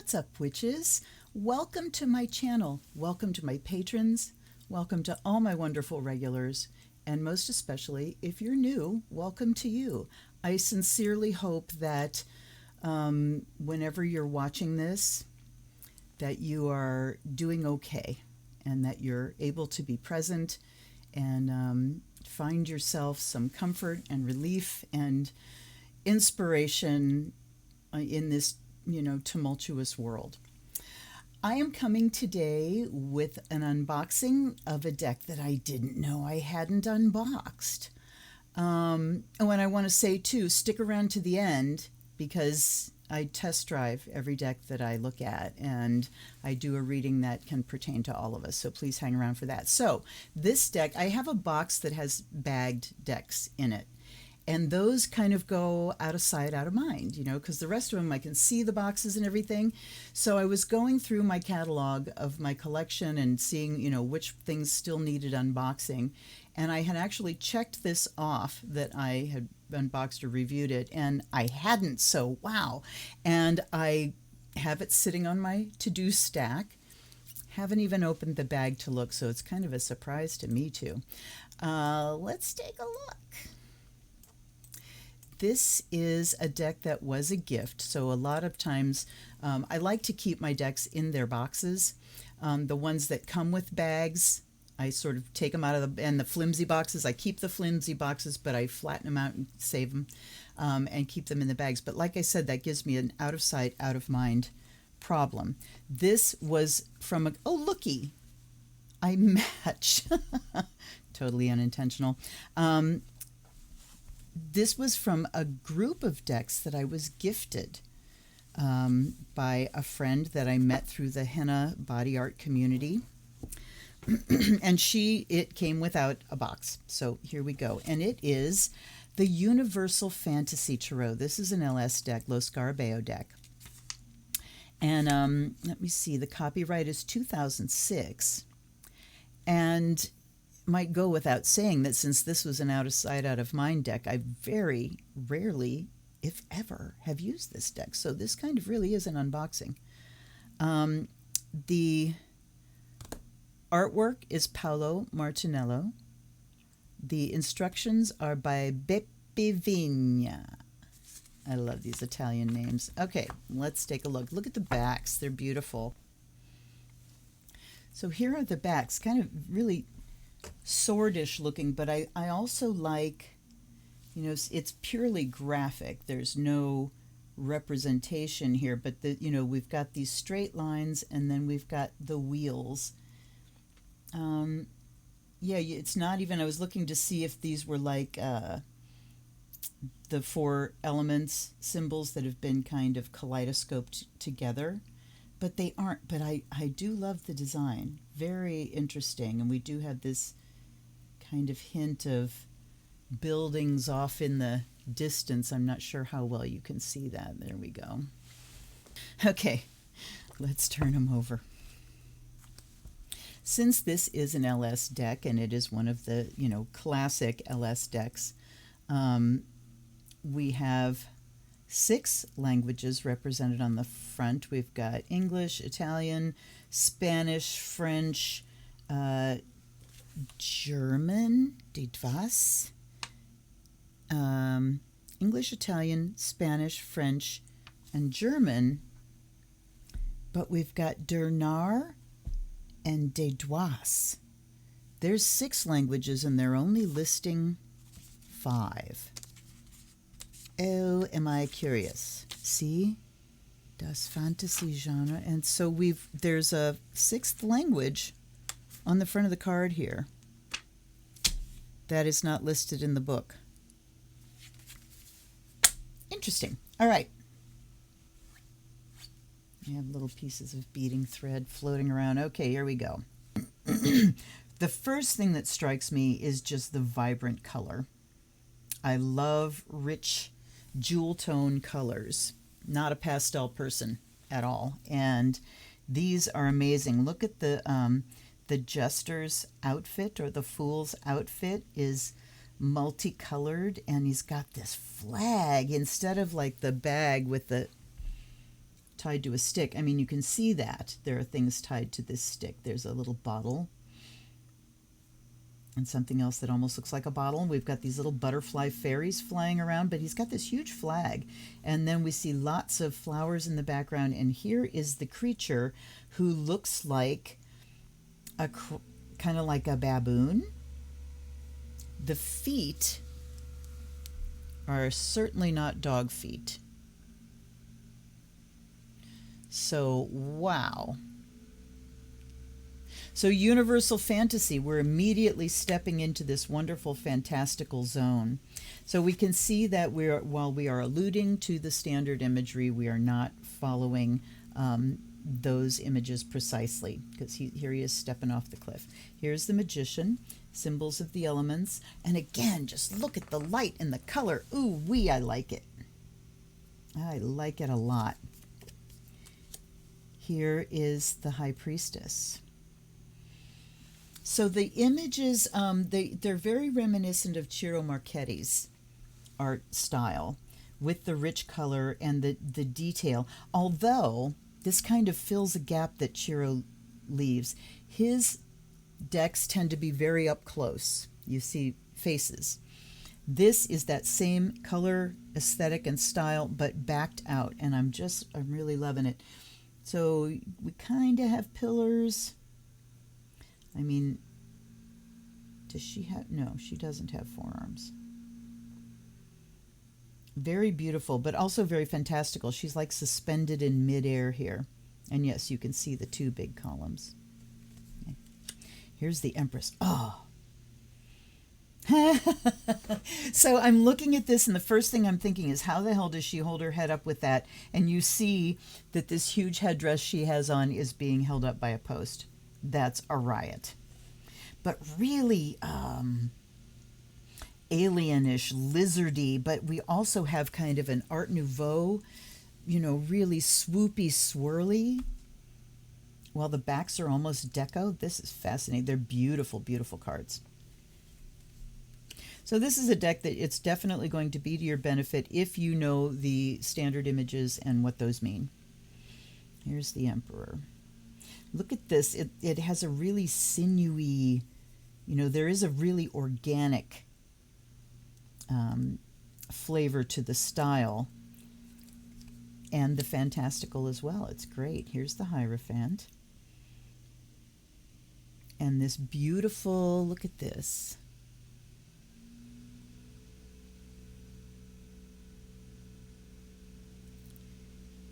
What's up, witches? Welcome to my channel. Welcome to my patrons. Welcome to all my wonderful regulars. And most especially, if you're new, welcome to you. I sincerely hope that whenever you're watching this, that you are doing okay and that you're able to be present and find yourself some comfort and relief and inspiration in this, tumultuous world. I am coming today with an unboxing of a deck that I didn't know I hadn't unboxed. And I want to say too, stick around to the end because I test drive every deck that I look at, and I do a reading that can pertain to all of us, so please hang around for that. So this deck, I have a box that has bagged decks in it, and those kind of go out of sight, out of mind, because the rest of them I can see the boxes and everything. So I was going through my catalog of my collection and seeing, which things still needed unboxing. And I had actually checked this off that I had unboxed or reviewed it, and I hadn't, so wow. And I have it sitting on my to-do stack. Haven't even opened the bag to look, so it's kind of a surprise to me too. Let's take a look. This is a deck that was a gift, so a lot of times I like to keep my decks in their boxes. The ones that come with bags, I sort of take them out of and the flimsy boxes, I keep the flimsy boxes, but I flatten them out and save them and keep them in the bags. But like I said, that gives me an out of sight, out of mind problem. This was from oh, looky, I match. Totally unintentional. This was from a group of decks that I was gifted by a friend that I met through the henna body art community. And it came without a box. So here we go. And it is the Universal Fantasy Tarot. This is an LS deck, Lo Scarabeo deck. And let me see, the copyright is 2006. And might go without saying that since this was an out of sight, out of mind deck, I very rarely, if ever, have used this deck. So this kind of really is an unboxing. The artwork is Paolo Martinello. The instructions are by Beppe Vigna. I love these Italian names. Okay, let's take a look. Look at the backs. They're beautiful. So here are the backs, kind of really swordish looking, but I also like, it's purely graphic. There's no representation here, but we've got these straight lines and then we've got the wheels. Yeah, it's not even, I was looking to see if these were like the four elements symbols that have been kind of kaleidoscoped together, but they aren't. But I do love the design. Very interesting. And we do have this kind of hint of buildings off in the distance. I'm not sure how well you can see that. There we go. Okay, let's turn them over. Since this is an LS deck and it is one of the, classic LS decks, we have 6 languages represented on the front. We've got English, Italian, Spanish, French, German, etwas, English, Italian, Spanish, French, and German. But we've got der Narr and de Dois. There's 6 languages and they're only listing 5. Oh, am I curious? See? Das Fantasy genre. And so there's a 6th language on the front of the card here that is not listed in the book. Interesting. All right. You have little pieces of beading thread floating around. Okay, here we go. The first thing that strikes me is just the vibrant color. I love rich jewel tone colors. Not a pastel person at all. And these are amazing. Look at the jester's outfit, or the fool's outfit is multicolored, and he's got this flag instead of like the bag with the tied to a stick. I mean, you can see that there are things tied to this stick. There's a little bottle and something else that almost looks like a bottle. We've got these little butterfly fairies flying around, but he's got this huge flag. And then we see lots of flowers in the background. And here is the creature who looks like a kind of like a baboon. The feet are certainly not dog feet. So, wow. So universal fantasy, we're immediately stepping into this wonderful fantastical zone. So we can see that while we are alluding to the standard imagery, we are not following those images precisely, because here he is stepping off the cliff. Here's the magician, symbols of the elements, and again, just look at the light and the color. Ooh wee, I like it. I like it a lot. Here is the high priestess. So the images, they're very reminiscent of Ciro Marchetti's art style, with the rich color and the detail. Although this kind of fills a gap that Ciro leaves. His decks tend to be very up close. You see faces. This is that same color, aesthetic, and style, but backed out, and I'm really loving it. So we kind of have pillars. I mean, does she have, no, she doesn't have forearms. Very beautiful, but also very fantastical. She's like suspended in midair here. And yes, you can see the two big columns. Okay. Here's the Empress. Oh. So I'm looking at this, and the first thing I'm thinking is, how the hell does she hold her head up with that? And you see that this huge headdress she has on is being held up by a post. That's a riot. But really alienish, lizardy, but we also have kind of an Art Nouveau, really swoopy, swirly, while the backs are almost deco. This is fascinating. They're beautiful, beautiful cards. So this is a deck that it's definitely going to be to your benefit if you know the standard images and what those mean. Here's the Emperor. Look at this. It has a really sinewy, there is a really organic flavor to the style, and the fantastical as well. It's great. Here's the Hierophant. And this beautiful, look at this.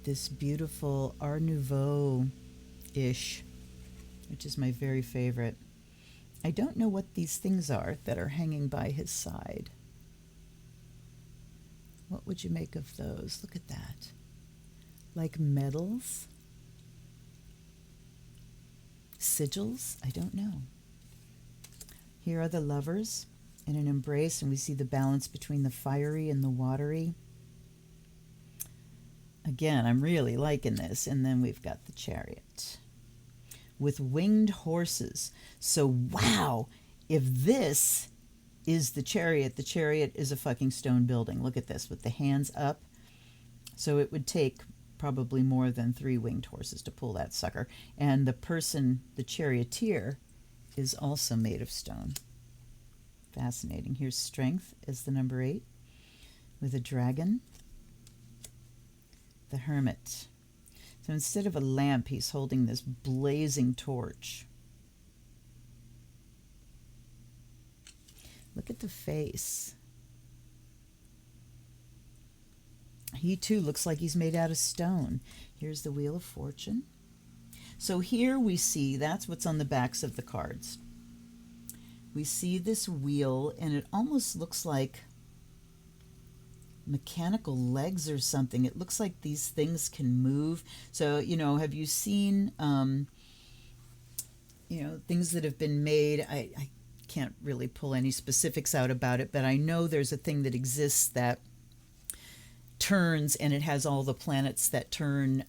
This beautiful Art Nouveau-ish, which is my very favorite. I don't know what these things are that are hanging by his side. What would you make of those? Look at that. Like medals? Sigils? I don't know. Here are the lovers in an embrace, and we see the balance between the fiery and the watery. Again, I'm really liking this. And then we've got the Chariot with winged horses. So, wow, if this is the Chariot is a fucking stone building. Look at this with the hands up. So it would take probably more than 3 winged horses to pull that sucker. And the person, the charioteer, is also made of stone. Fascinating. Here's Strength as the number 8 with a dragon. The Hermit. So instead of a lamp, he's holding this blazing torch. Look at the face. He too looks like he's made out of stone. Here's the Wheel of Fortune. So here we see, that's what's on the backs of the cards. We see this wheel, and it almost looks like mechanical legs or something. It looks like these things can move. So, have you seen, things that have been made? I can't really pull any specifics out about it, but I know there's a thing that exists that turns, and it has all the planets that turn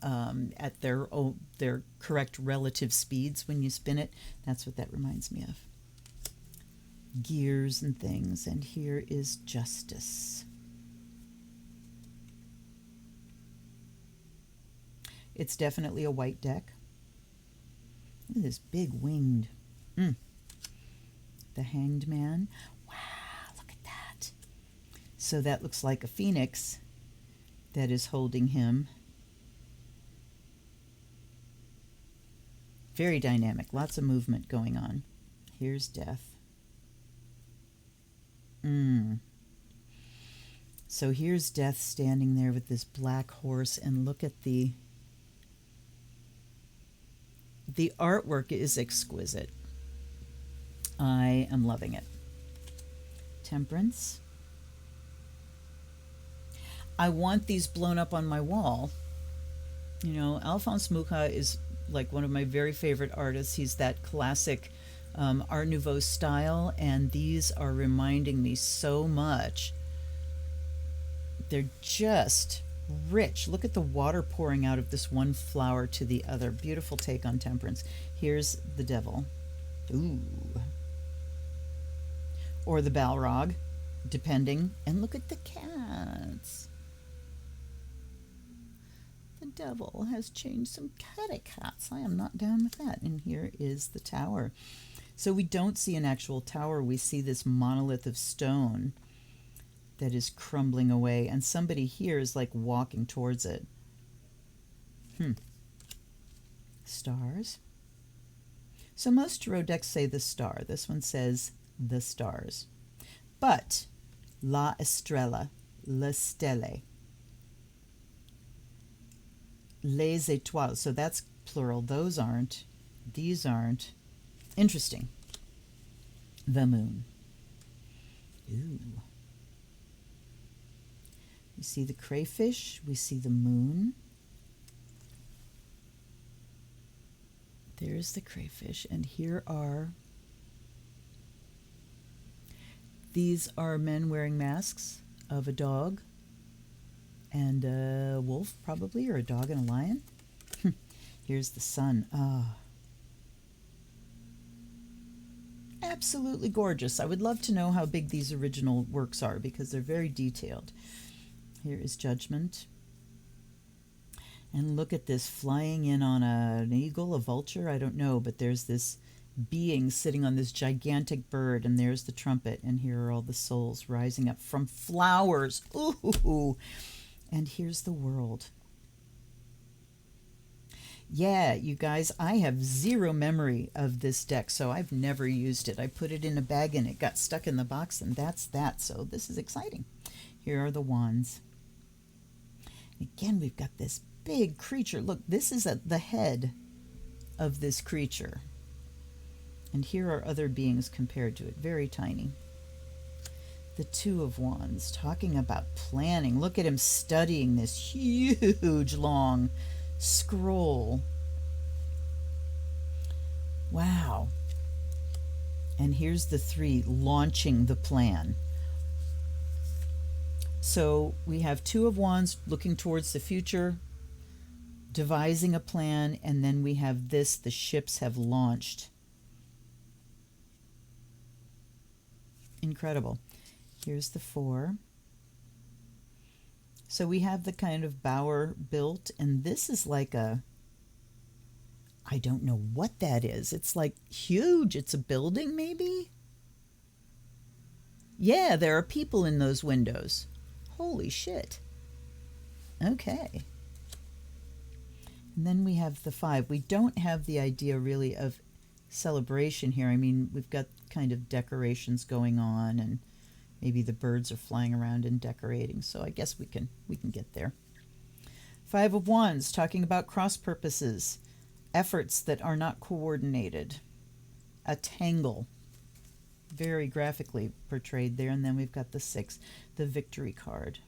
at their correct relative speeds when you spin it. That's what that reminds me of. Gears and things. And here is Justice. It's definitely a white deck. Look at this big winged. The Hanged Man. Wow, look at that. So that looks like a phoenix that is holding him. Very dynamic, lots of movement going on. Here's Death. So here's Death standing there with this black horse, and look at the artwork is exquisite. I am loving it. Temperance. I want these blown up on my wall. You know, Alphonse Mucha is like one of my very favorite artists. He's that classic Art Nouveau style, and these are reminding me so much. They're just rich. Look at the water pouring out of this one flower to the other. Beautiful take on temperance. Here's the Devil. Ooh. Or the Balrog, depending. And look at the cats. The Devil has changed some catty cats. I am not down with that. And here is the Tower. So we don't see an actual tower. We see this monolith of stone that is crumbling away, and somebody here is like walking towards it. Stars. So most tarot decks say the star. This one says the stars. But la estrella, le stelle, les étoiles. So that's plural. Those aren't. These aren't. Interesting. The moon. Ooh. We see the crayfish. We see the moon. There's the crayfish. And here are... These are men wearing masks of a dog and a wolf, probably, or a dog and a lion. Here's the sun. Ah. Absolutely gorgeous. I would love to know how big these original works are because they're very detailed. Here is Judgment. And look at this flying in on an eagle, a vulture, I don't know, but there's this being sitting on this gigantic bird, and there's the trumpet, and here are all the souls rising up from flowers. Ooh! And here's the world. Yeah, you guys, I have zero memory of this deck, so I've never used it. I put it in a bag and it got stuck in the box, and that's that. So this is exciting. Here are the wands. Again, we've got this big creature. Look, this is at the head of this creature. And here are other beings compared to it, very tiny. The Two of Wands, talking about planning. Look at him studying this huge, long scroll. Wow. And here's the Three, launching the plan. So we have Two of Wands looking towards the future, devising a plan, and then we have this, the ships have launched. Incredible. Here's the Four. So we have the kind of bower built, and this is like a, I don't know what that is. It's like huge. It's a building, maybe? Yeah, there are people in those windows. Holy shit. Okay. And then we have the Five. We don't have the idea really of celebration here. I mean, we've got kind of decorations going on, and maybe the birds are flying around and decorating. So I guess we can get there. Five of Wands, talking about cross purposes, efforts that are not coordinated, a tangle, very graphically portrayed there. And then we've got the Six, the Victory card.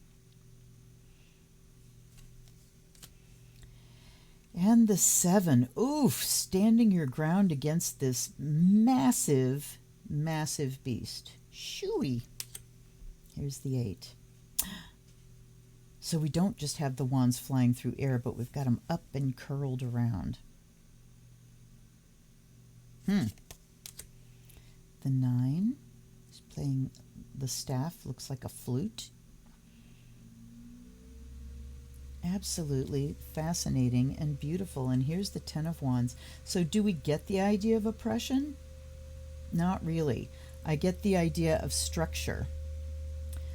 And the Seven, oof, standing your ground against this massive, massive beast. Shooey. Here's the Eight. So we don't just have the wands flying through air, but we've got them up and curled around. The Nine is playing the staff, looks like a flute. Absolutely fascinating and beautiful. And here's the Ten of Wands. So do we get the idea of oppression? Not really. I get the idea of structure.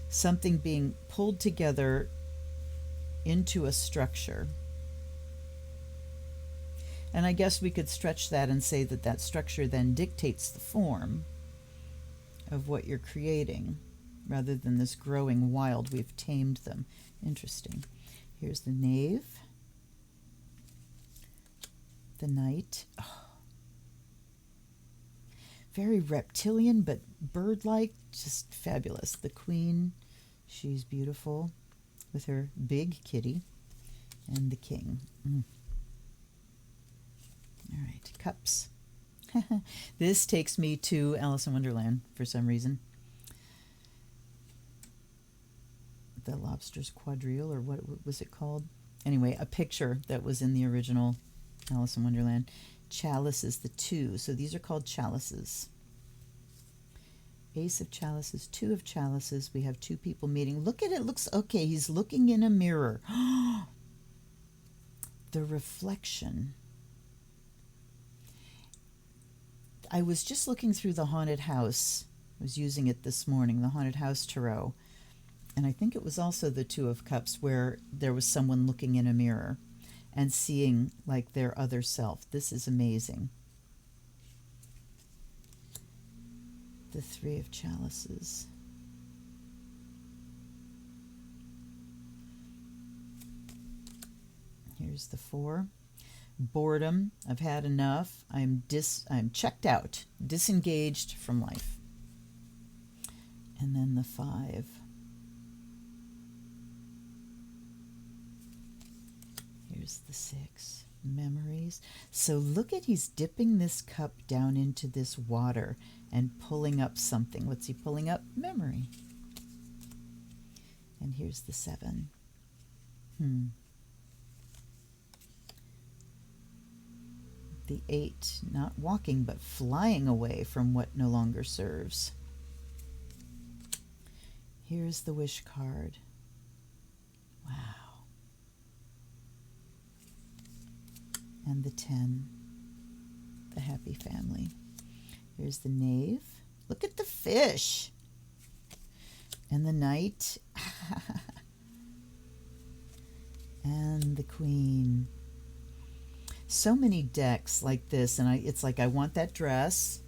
Something being pulled together into a structure. And I guess we could stretch that and say that that structure then dictates the form of what you're creating, rather than this growing wild. We've tamed them. Interesting. Here's the Knave, the Knight. Oh. Very reptilian, but bird-like, just fabulous. The Queen, she's beautiful with her big kitty, and the King. All right, Cups. This takes me to Alice in Wonderland for some reason. The Lobster's Quadrille, or what was it called? Anyway, a picture that was in the original Alice in Wonderland. Chalice is the 2, so these are called chalices. Ace of Chalices, 2 of Chalices. We have 2 people meeting. Look at it. Looks okay. He's looking in a mirror. The reflection. I was just looking through the Haunted House. I was using it this morning, the Haunted House Tarot. And I think it was also the 2 of Cups, where there was someone looking in a mirror and seeing like their other self. This is amazing. The 3 of Chalices. Here's the 4. Boredom. I've had enough. I'm checked out, disengaged from life. And then the 5. Here's the 6. Memories. So look at, he's dipping this cup down into this water and pulling up something. What's he pulling up? Memory. And here's the 7. The 8, not walking, but flying away from what no longer serves. Here's the Wish card. Wow. And the 10, the Happy Family. Here's the Knave. Look at the fish. And the Knight. And the Queen. So many decks like this, and it's like, I want that dress.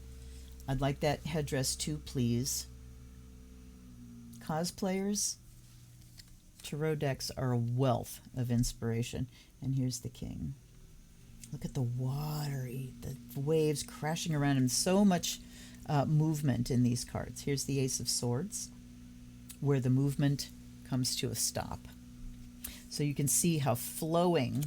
I'd like that headdress too, please. Cosplayers, tarot decks are a wealth of inspiration. And here's the King. Look at the watery, the waves crashing around him. So much movement in these cards. Here's the Ace of Swords, where the movement comes to a stop. So you can see how flowing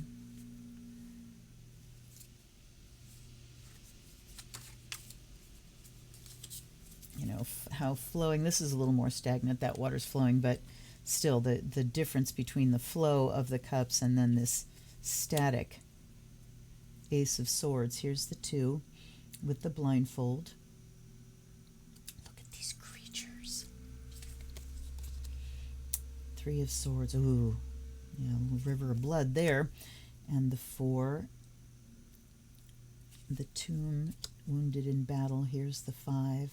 how flowing, this is a little more stagnant, that water's flowing, but still the difference between the flow of the cups and then this static Ace of Swords. Here's the 2 with the blindfold. Look at these creatures. 3 of Swords. Ooh, yeah, a little river of blood there. And the 4, the tomb, wounded in battle. Here's the 5.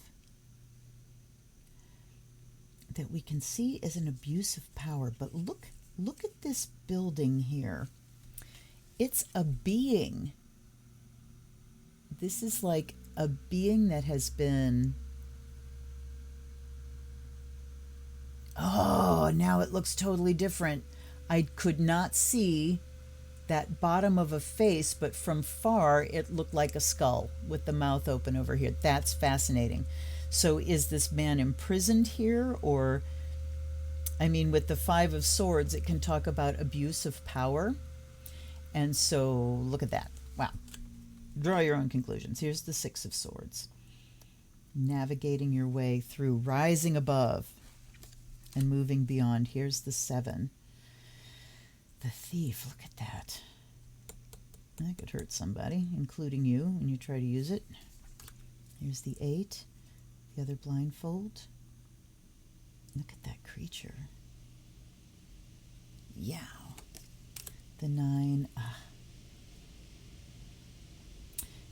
That we can see as an abuse of power. But look at this building here. It's a being. This is like a being that has been... Oh, now it looks totally different. I could not see that bottom of a face, but from far it looked like a skull with the mouth open over here. That's fascinating. So is this man imprisoned here? Or, I mean, with the 5 of Swords, it can talk about abuse of power. And so look at that. Wow. Draw your own conclusions. Here's the 6 of Swords. Navigating your way through, rising above and moving beyond. Here's the 7. The Thief. Look at that. That could hurt somebody, including you, when you try to use it. Here's the 8. The other blindfold. Look at that creature. Yeah. The 9.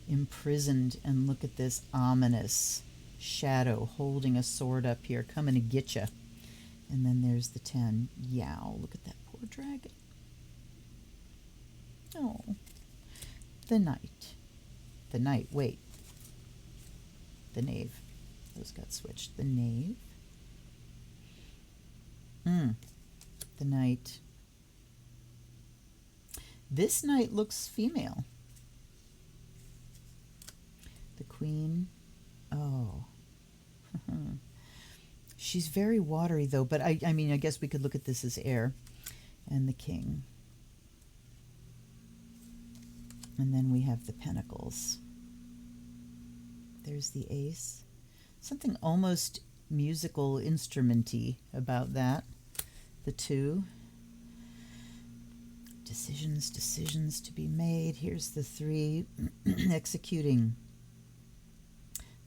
Imprisoned, and look at this ominous shadow holding a sword up here, coming to get you. And then there's the 10. Yow, look at that poor dragon. Oh. The Knight. The Knight, wait. The Knave. Those got switched. The Knave. The Knight. This Knight looks female. The Queen. Oh. She's very watery, though, but I mean, I guess we could look at this as air. And the King. And then we have the Pentacles. There's the Ace. Something almost musical instrument-y about that. The 2. Decisions to be made. Here's the 3. Executing.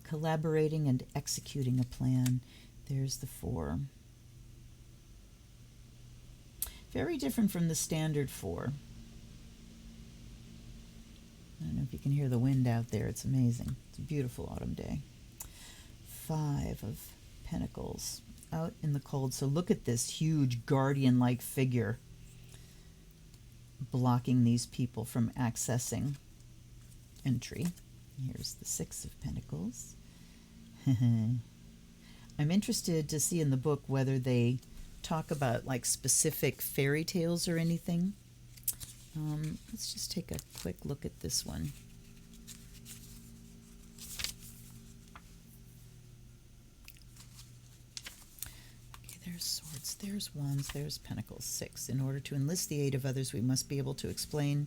Collaborating and executing a plan. There's the 4. Very different from the standard 4. I don't know if you can hear the wind out there. It's amazing. It's a beautiful autumn day. 5 of Pentacles. Out in the cold. So look at this huge guardian-like figure blocking these people from accessing entry. Here's the 6 of Pentacles. I'm interested to see in the book whether they talk about like specific fairy tales or anything. Let's just take a quick look at this one. Okay, there's swords, there's wands, there's pentacles. 6. In order to enlist the aid of others, we must be able to explain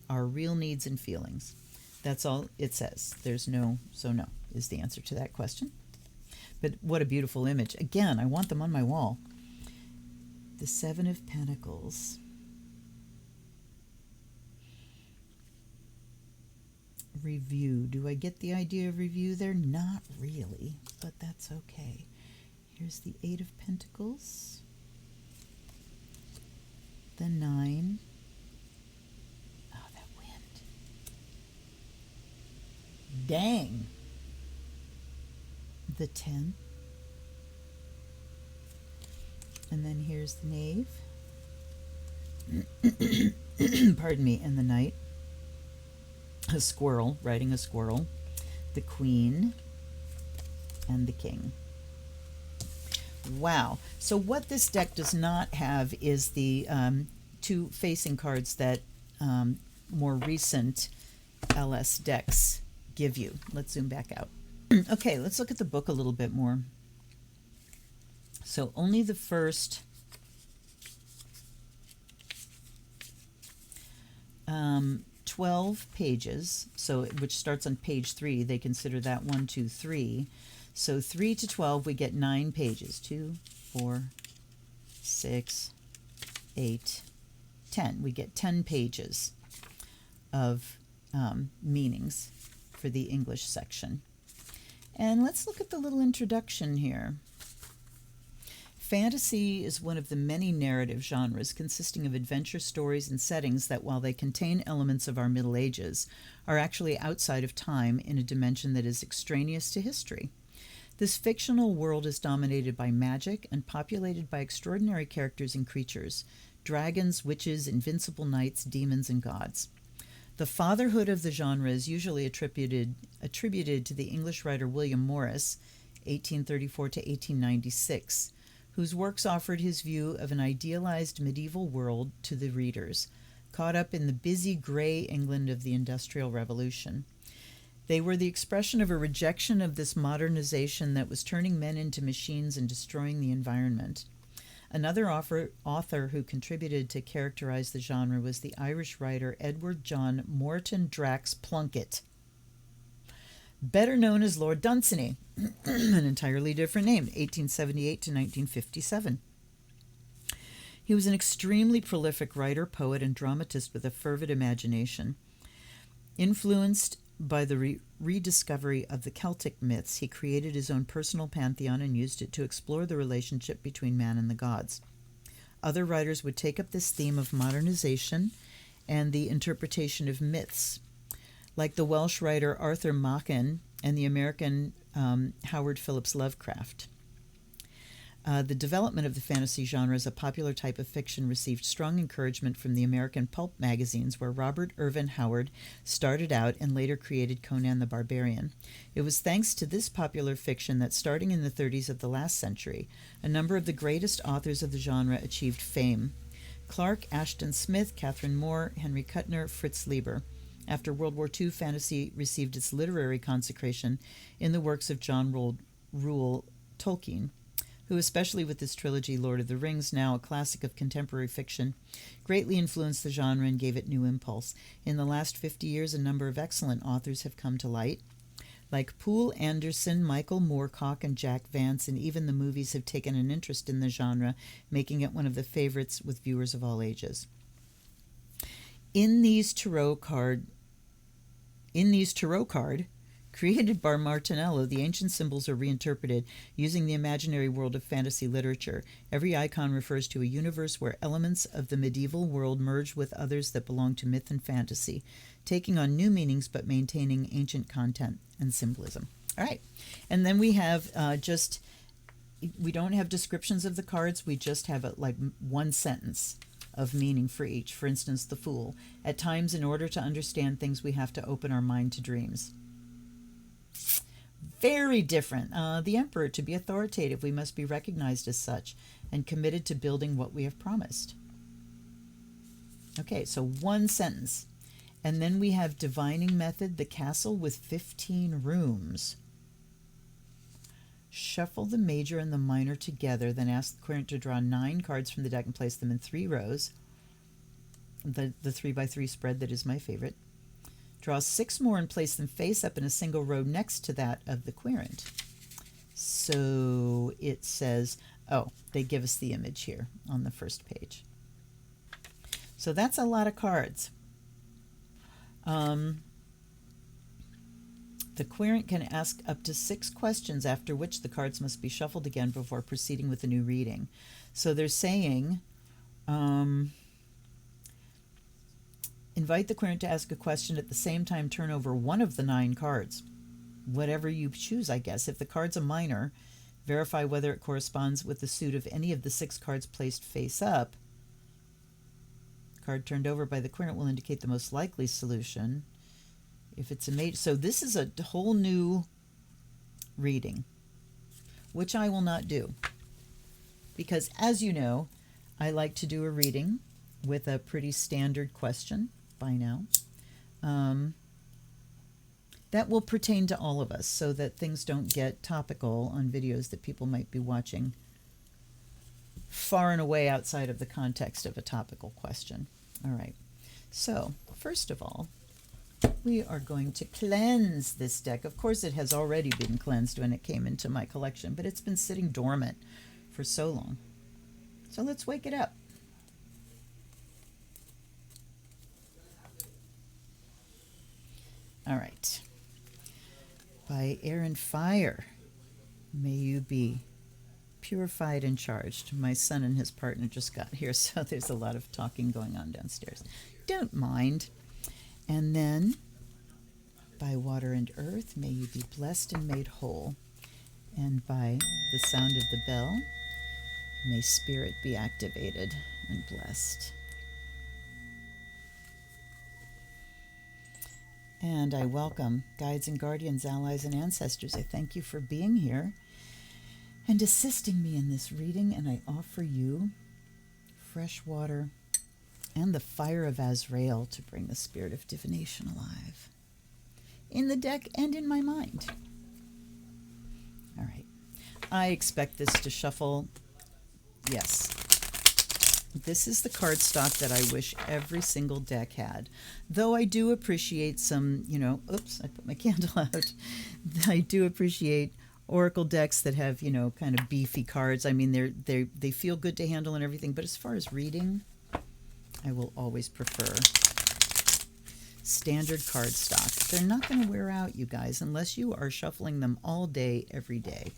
our real needs and feelings. That's all it says. There's no, so no is the answer to that question. But what a beautiful image. Again, I want them on my wall. The 7 of Pentacles. Review. Do I get the idea of review there? Not really, but that's okay. Here's the 8 of Pentacles. The 9. Oh, that wind. Dang. The 10. And then here's the Knave. Pardon me. And the Knight. A squirrel, riding a squirrel. The Queen. And the King. Wow. So what this deck does not have is the 2 facing cards that more recent LS decks give you. Let's zoom back out. Okay, let's look at the book a little bit more. So only the first 12 pages, so which starts on page 3, they consider that 1, 2, 3. So 3 to 12, we get 9 pages. 2, 4, 6, 8, 10. We get 10 pages of meanings for the English section. And let's look at the little introduction here. Fantasy is one of the many narrative genres consisting of adventure stories and settings that, while they contain elements of our Middle Ages, are actually outside of time in a dimension that is extraneous to history. This fictional world is dominated by magic and populated by extraordinary characters and creatures: dragons, witches, invincible knights, demons, and gods. The fatherhood of the genre is usually attributed to the English writer William Morris, 1834 to 1896, whose works offered his view of an idealized medieval world to the readers, caught up in the busy gray England of the Industrial Revolution. They were the expression of a rejection of this modernization that was turning men into machines and destroying the environment. Another author who contributed to characterize the genre was the Irish writer Edward John Morton Drax Plunkett, better known as Lord Dunsany, an entirely different name, 1878 to 1957. He was an extremely prolific writer, poet, and dramatist with a fervid imagination. Influenced by the rediscovery of the Celtic myths, he created his own personal pantheon and used it to explore the relationship between man and the gods. Other writers would take up this theme of modernization and the interpretation of myths, like the Welsh writer Arthur Machen and the American Howard Phillips Lovecraft. The development of the fantasy genre as a popular type of fiction received strong encouragement from the American pulp magazines, where Robert Irvin Howard started out and later created Conan the Barbarian. It was thanks to this popular fiction that, starting in the 30s of the last century, a number of the greatest authors of the genre achieved fame. Clark Ashton Smith, Catherine Moore, Henry Kuttner, Fritz Leiber. After World War II, fantasy received its literary consecration in the works of John Rule Tolkien, who, especially with his trilogy Lord of the Rings, now a classic of contemporary fiction, greatly influenced the genre and gave it new impulse. In the last 50 years, a number of excellent authors have come to light, like Poul Anderson, Michael Moorcock, and Jack Vance, and even the movies have taken an interest in the genre, making it one of the favorites with viewers of all ages. In these tarot card, created by Martinello, the ancient symbols are reinterpreted using the imaginary world of fantasy literature. Every icon refers to a universe where elements of the medieval world merge with others that belong to myth and fantasy, taking on new meanings but maintaining ancient content and symbolism. All right. And then we have we don't have descriptions of the cards. We just have like one sentence of meaning for each. For instance, the Fool. At times, in order to understand things, we have to open our mind to dreams. Very different. The Emperor, to be authoritative, we must be recognized as such and committed to building what we have promised. Okay, so one sentence. And then we have Divining Method, the castle with 15 rooms. Shuffle the major and the minor together, then ask the querent to draw 9 cards from the deck and place them in 3 rows. The 3x3 spread that is my favorite. Draw 6 more and place them face up in a single row next to that of the querent. So it says, oh, they give us the image here on the first page. So that's a lot of cards. The querent can ask up to 6 questions, after which the cards must be shuffled again before proceeding with a new reading. So they're saying, invite the querent to ask a question, at the same time turn over one of the 9 cards. Whatever you choose, I guess. If the card's a minor, verify whether it corresponds with the suit of any of the 6 cards placed face up. Card turned over by the querent will indicate the most likely solution. If it's a major, so this is a whole new reading, which I will not do, because as you know, I like to do a reading with a pretty standard question by now that will pertain to all of us, so that things don't get topical on videos that people might be watching far and away outside of the context of a topical question. All right, so first of all, we are going to cleanse this deck. Of course, it has already been cleansed when it came into my collection, but it's been sitting dormant for so long. So let's wake it up. All right. By air and fire, may you be purified and charged. My son and his partner just got here, so there's a lot of talking going on downstairs. Don't mind. And then, by water and earth, may you be blessed and made whole. And by the sound of the bell, may spirit be activated and blessed. And I welcome guides and guardians, allies and ancestors. I thank you for being here and assisting me in this reading, and I offer you fresh water and the fire of Azrael to bring the spirit of divination alive in the deck and in my mind. All right. I expect this to shuffle. Yes. This is the cardstock that I wish every single deck had. Though I do appreciate some, oops, I put my candle out. I do appreciate oracle decks that have, kind of beefy cards. I mean, they feel good to handle and everything, but as far as reading, I will always prefer standard cardstock. They're not going to wear out, you guys, unless you are shuffling them all day, every day.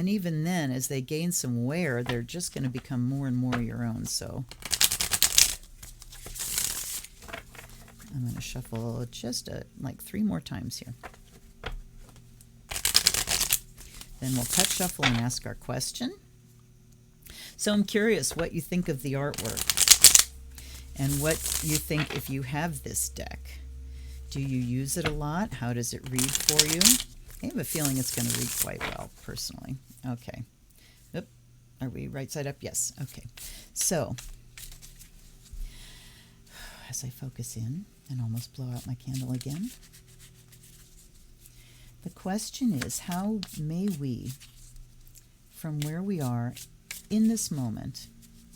And even then, as they gain some wear, they're just going to become more and more your own. So I'm going to shuffle just like 3 more times here. Then we'll cut, shuffle, and ask our question. So I'm curious what you think of the artwork and what you think if you have this deck. Do you use it a lot? How does it read for you? I have a feeling it's going to read quite well, personally. Okay. Oop. Are we right side up? Yes. Okay. So, as I focus in and almost blow out my candle again, the question is, how may we, from where we are in this moment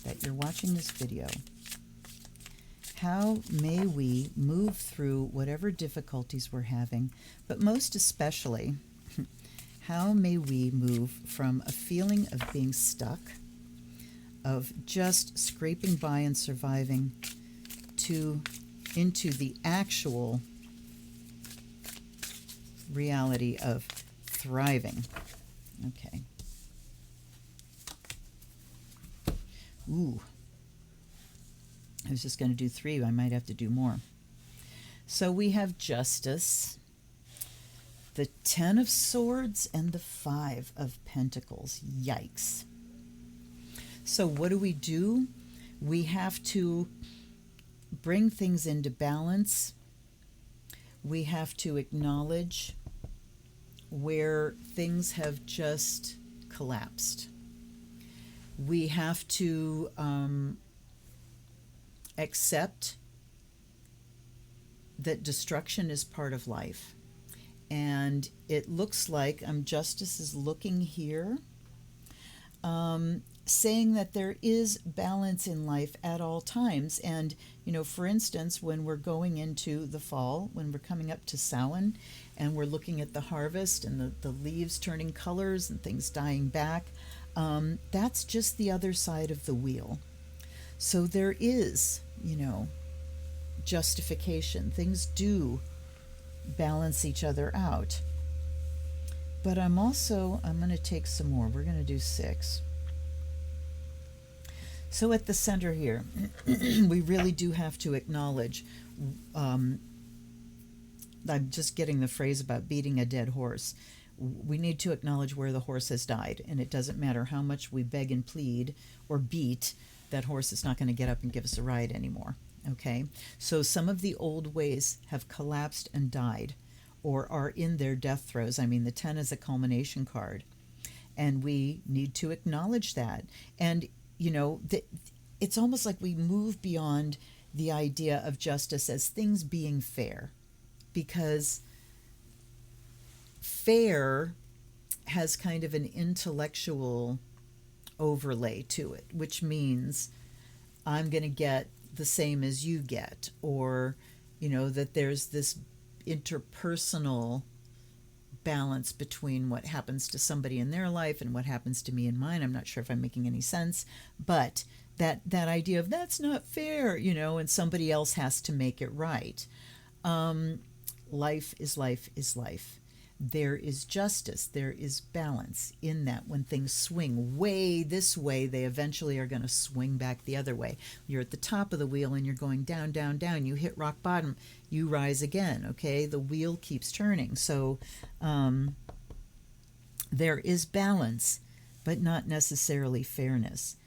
that you're watching this video, how may we move through whatever difficulties we're having, but most especially, how may we move from a feeling of being stuck, of just scraping by and surviving, into the actual reality of thriving. Okay. Ooh. I was just going to do 3. I might have to do more. So we have Justice, the 10 of Swords, and the 5 of Pentacles. Yikes. So what do? We have to bring things into balance. We have to acknowledge where things have just collapsed. We have to accept that destruction is part of life. And it looks like Justice is looking here, saying that there is balance in life at all times. And, for instance, when we're going into the fall, when we're coming up to Samhain, and we're looking at the harvest and the leaves turning colors and things dying back, that's just the other side of the wheel. So there is, justification. Things do balance each other out. But I'm going to take some more. We're going to do 6. So at the center here, we really do have to acknowledge, I'm just getting the phrase about beating a dead horse. We need to acknowledge where the horse has died, and it doesn't matter how much we beg and plead or beat, that horse is not going to get up and give us a ride anymore. Okay? So some of the old ways have collapsed and died, or are in their death throes. I mean, the 10 is a culmination card, and we need to acknowledge that. And it's almost like we move beyond the idea of justice as things being fair, because fair has kind of an intellectual overlay to it, which means I'm going to get the same as you get, or that there's this interpersonal balance between what happens to somebody in their life and what happens to me in mine. I'm not sure if I'm making any sense, but that idea of that's not fair, and somebody else has to make it right. Life is life is life. There is justice, there is balance in that. When things swing way this way, they eventually are going to swing back the other way. You're at the top of the wheel and you're going down, down, down. You hit rock bottom, you rise again, okay? The wheel keeps turning. So there is balance, but not necessarily fairness.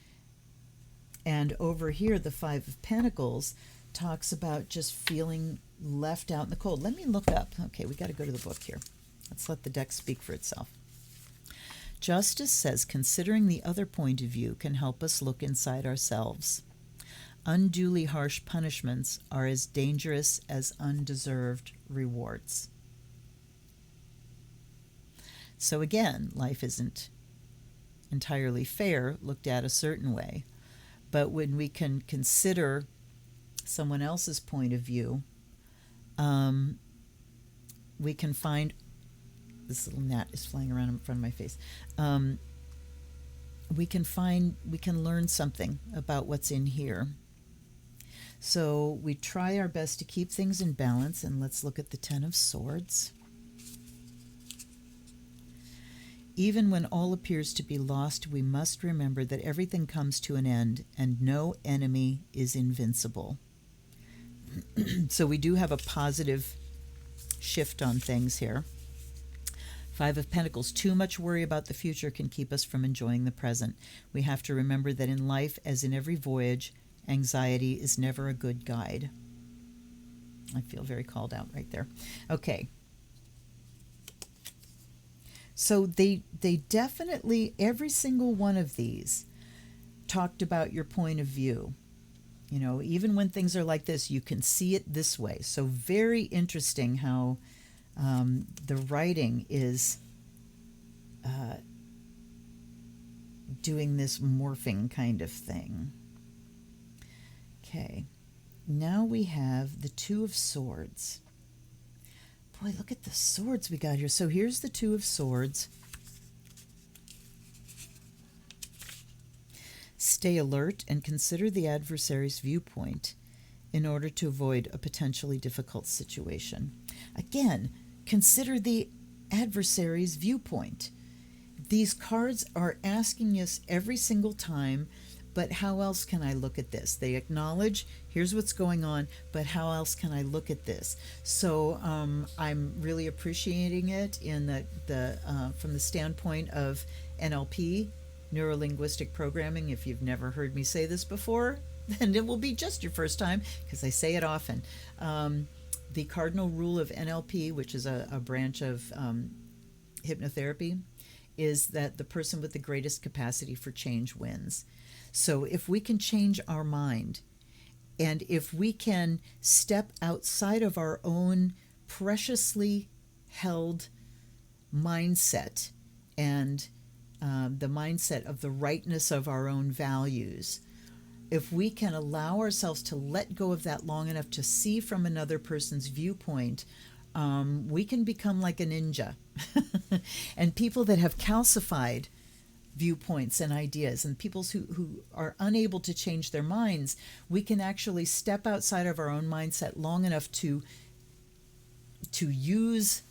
And over here, the 5 of Pentacles talks about just feeling left out in the cold. Let me look up. Okay, we got to go to the book here. Let's let the deck speak for itself. Justice says considering the other point of view can help us look inside ourselves. Unduly harsh punishments are as dangerous as undeserved rewards. So again, life isn't entirely fair looked at a certain way. But when we can consider someone else's point of view, we can find... This little gnat is flying around in front of my face. We can learn something about what's in here. So we try our best to keep things in balance, and let's look at the 10 of Swords. Even when all appears to be lost, we must remember that everything comes to an end and no enemy is invincible. So we do have a positive shift on things here. Five of Pentacles. Too much worry about the future can keep us from enjoying the present. We have to remember that in life, as in every voyage, anxiety is never a good guide. I feel very called out right there. Okay. So they definitely, every single one of these talked about your point of view. You know, even when things are like this, you can see it this way. So very interesting how the writing is doing this morphing kind of thing. Okay, now we have the Two of Swords. Boy, look at the swords we got here. So here's the Two of Swords. Stay alert and consider the adversary's viewpoint in order to avoid a potentially difficult situation. Again, consider the adversary's viewpoint. These cards are asking us every single time, but how else can I look at this? They acknowledge, here's what's going on, but how else can I look at this? So I'm really appreciating it in from the standpoint of NLP, neuro-linguistic programming. If you've never heard me say this before, then it will be just your first time, because I say it often. The cardinal rule of NLP, which is a branch of hypnotherapy, is that the person with the greatest capacity for change wins. So if we can change our mind, and if we can step outside of our own preciously held mindset and the mindset of the rightness of our own values, if we can allow ourselves to let go of that long enough to see from another person's viewpoint, we can become like a ninja. And people that have calcified viewpoints and ideas, and people who are unable to change their minds, we can actually step outside of our own mindset long enough to use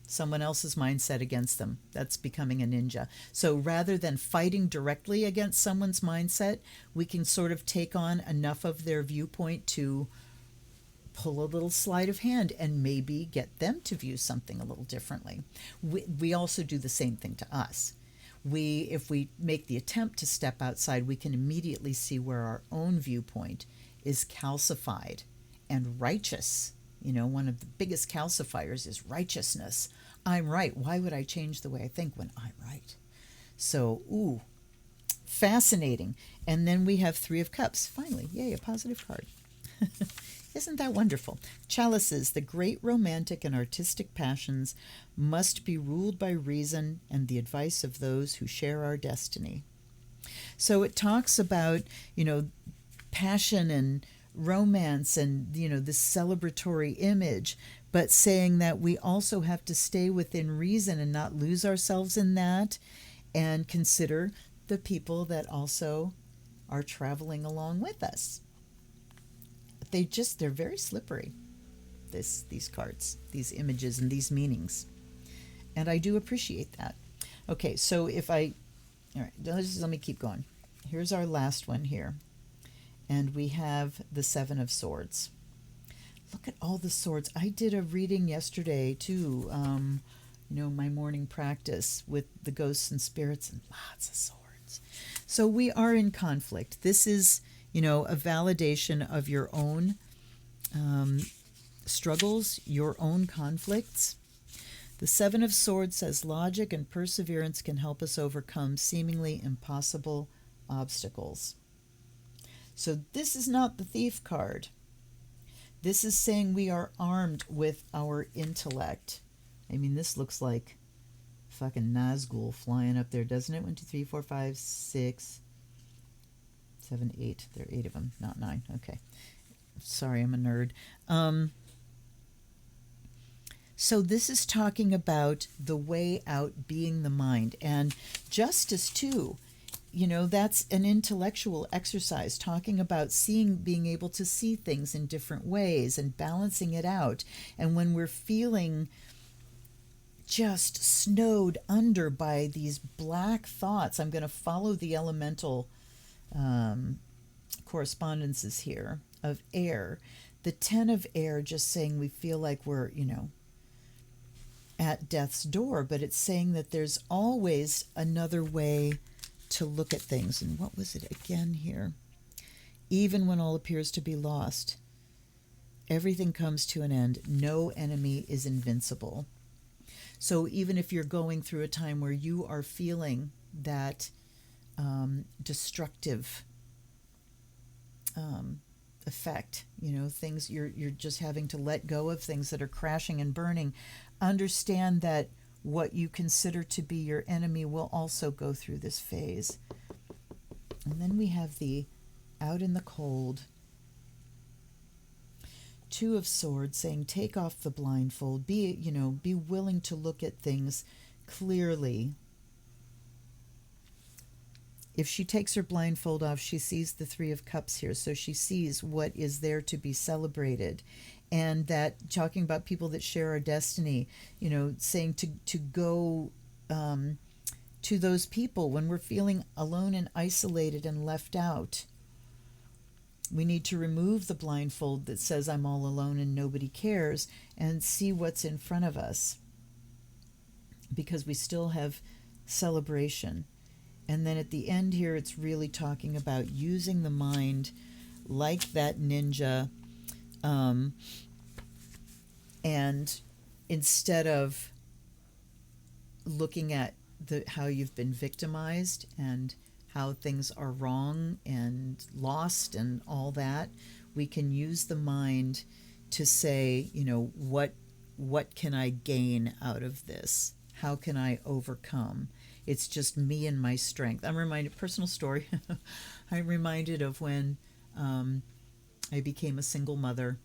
someone else's mindset against them. That's becoming a ninja. So rather than fighting directly against someone's mindset, we can sort of take on enough of their viewpoint to pull a little sleight of hand and maybe get them to view something a little differently. We also do the same thing to us. If we make the attempt to step outside, we can immediately see where our own viewpoint is calcified and righteous. You know, one of the biggest calcifiers is righteousness. I'm right. Why would I change the way I think when I'm right? So, fascinating. And then we have Three of Cups. Finally, yay, a positive card. Isn't that wonderful? Chalices, the great romantic and artistic passions must be ruled by reason and the advice of those who share our destiny. So it talks about, passion and romance and, this celebratory image, but saying that we also have to stay within reason and not lose ourselves in that, and consider the people that also are traveling along with us. They're very slippery, these cards, these images and these meanings. And I do appreciate that. Okay, so all right, let me keep going. Here's our last one here. And we have the Seven of Swords. Look at all the swords. I did a reading yesterday too, my morning practice with the ghosts and spirits, and lots of swords. So we are in conflict. This is, a validation of your own struggles, your own conflicts. The Seven of Swords says logic and perseverance can help us overcome seemingly impossible obstacles. So this is not the Thief card. This is saying we are armed with our intellect. I mean, this looks like fucking Nazgul flying up there, doesn't it? 1, 2, 3, 4, 5, 6, 7, 8. There are 8 of them, not 9. Okay. Sorry, I'm a nerd. So this is talking about the way out being the mind. And justice, too. That's an intellectual exercise, talking about being able to see things in different ways and balancing it out. And when we're feeling just snowed under by these black thoughts. I'm going to follow the elemental correspondences here of air. The 10 of air just saying we feel like we're, at death's door, but it's saying that there's always another way to look at things. And what was it again here? Even when all appears to be lost, everything comes to an end. No enemy is invincible. So even if you're going through a time where you are feeling that destructive effect, things you're just having to let go of things that are crashing and burning, understand that what you consider to be your enemy will also go through this phase. And then we have the out in the cold, 2 of Swords saying take off the blindfold, be willing to look at things clearly. If she takes her blindfold off, she sees the 3 of Cups here. So she sees what is there to be celebrated. And that, talking about people that share our destiny, saying to go to those people when we're feeling alone and isolated and left out. We need to remove the blindfold that says I'm all alone and nobody cares and see what's in front of us, because we still have celebration. And then at the end here, it's really talking about using the mind like that ninja, and instead of looking at how you've been victimized and how things are wrong and lost and all that, we can use the mind to say, what can I gain out of this? How can I overcome? It's just me and my strength. I'm reminded, personal story, I'm reminded of when I became a single mother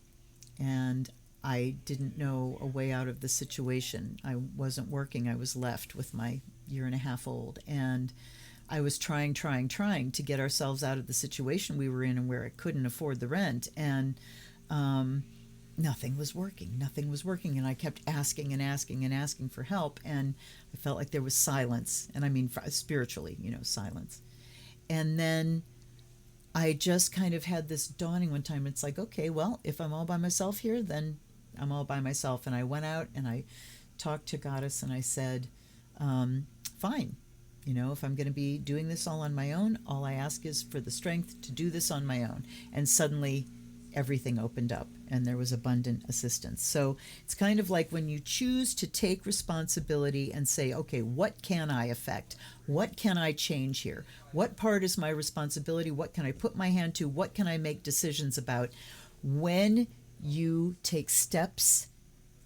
and I didn't know a way out of the situation. I wasn't working. I was left with my 1.5-year-old. And I was trying to get ourselves out of the situation we were in and where I couldn't afford the rent. And nothing was working. And I kept asking and asking and asking for help. And I felt like there was silence. And I mean, spiritually, silence. And then I just kind of had this dawning one time. It's like, okay, well, if I'm all by myself here, then I'm all by myself. And I went out and I talked to Goddess and I said, fine. If I'm going to be doing this all on my own, all I ask is for the strength to do this on my own. And suddenly everything opened up and there was abundant assistance. So it's kind of like when you choose to take responsibility and say, okay, what can I affect? What can I change here? What part is my responsibility? What can I put my hand to? What can I make decisions about? When you take steps,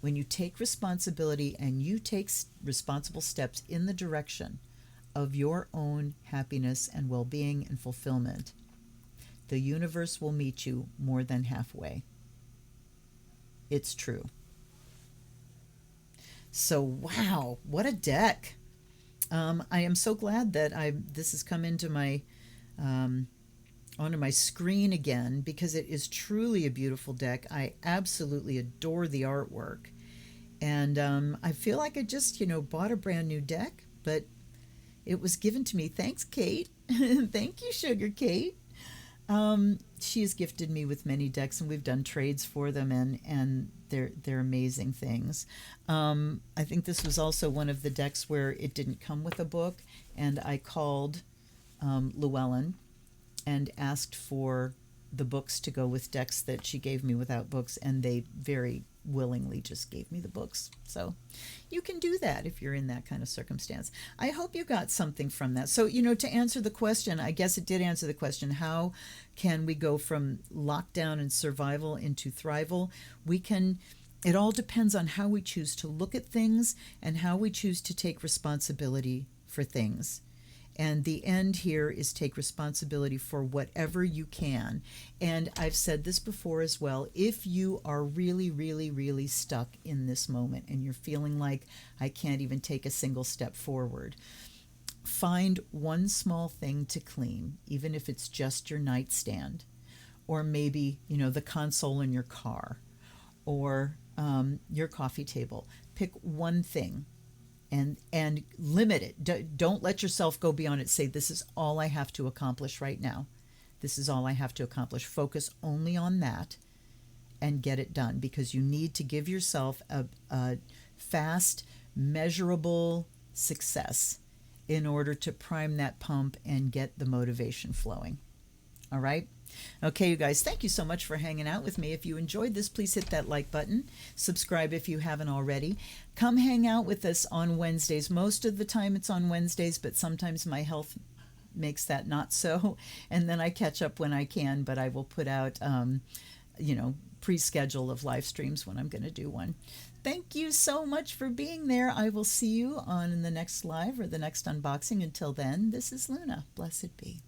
when you take responsibility and you take responsible steps in the direction of your own happiness and well-being and fulfillment, the universe will meet you more than halfway. It's true. So, wow, what a deck. I am so glad that this has come into my onto my screen again, because it is truly a beautiful deck. I absolutely adore the artwork. And I feel like I just, bought a brand new deck, but it was given to me. Thanks, Kate. Thank you, Sugar Kate. She has gifted me with many decks, and we've done trades for them, and they're amazing things. I think this was also one of the decks where it didn't come with a book, and I called Llewellyn and asked for the books to go with decks that she gave me without books, and they very willingly just gave me the books. So you can do that if you're in that kind of circumstance. I hope you got something from that. So, to answer the question, I guess it did answer the question, how can we go from lockdown and survival into thrival? It all depends on how we choose to look at things and how we choose to take responsibility for things. And the end here is take responsibility for whatever you can. And I've said this before as well, if you are really, really, really stuck in this moment and you're feeling like I can't even take a single step forward, find one small thing to clean, even if it's just your nightstand, or maybe, the console in your car, or your coffee table. Pick one thing and limit it. Don't let yourself go beyond it. Say, this is all I have to accomplish right now. This is all I have to accomplish. Focus only on that and get it done, because you need to give yourself a fast, measurable success in order to prime that pump and get the motivation flowing. All right? Okay, you guys, thank you so much for hanging out with me. If you enjoyed this, please hit that like button. Subscribe if you haven't already. Come hang out with us on Wednesdays. Most of the time it's on Wednesdays, but sometimes my health makes that not so. And then I catch up when I can, but I will put out, pre-schedule of live streams when I'm going to do one. Thank you so much for being there. I will see you on the next live or the next unboxing. Until then, this is Luna. Blessed be.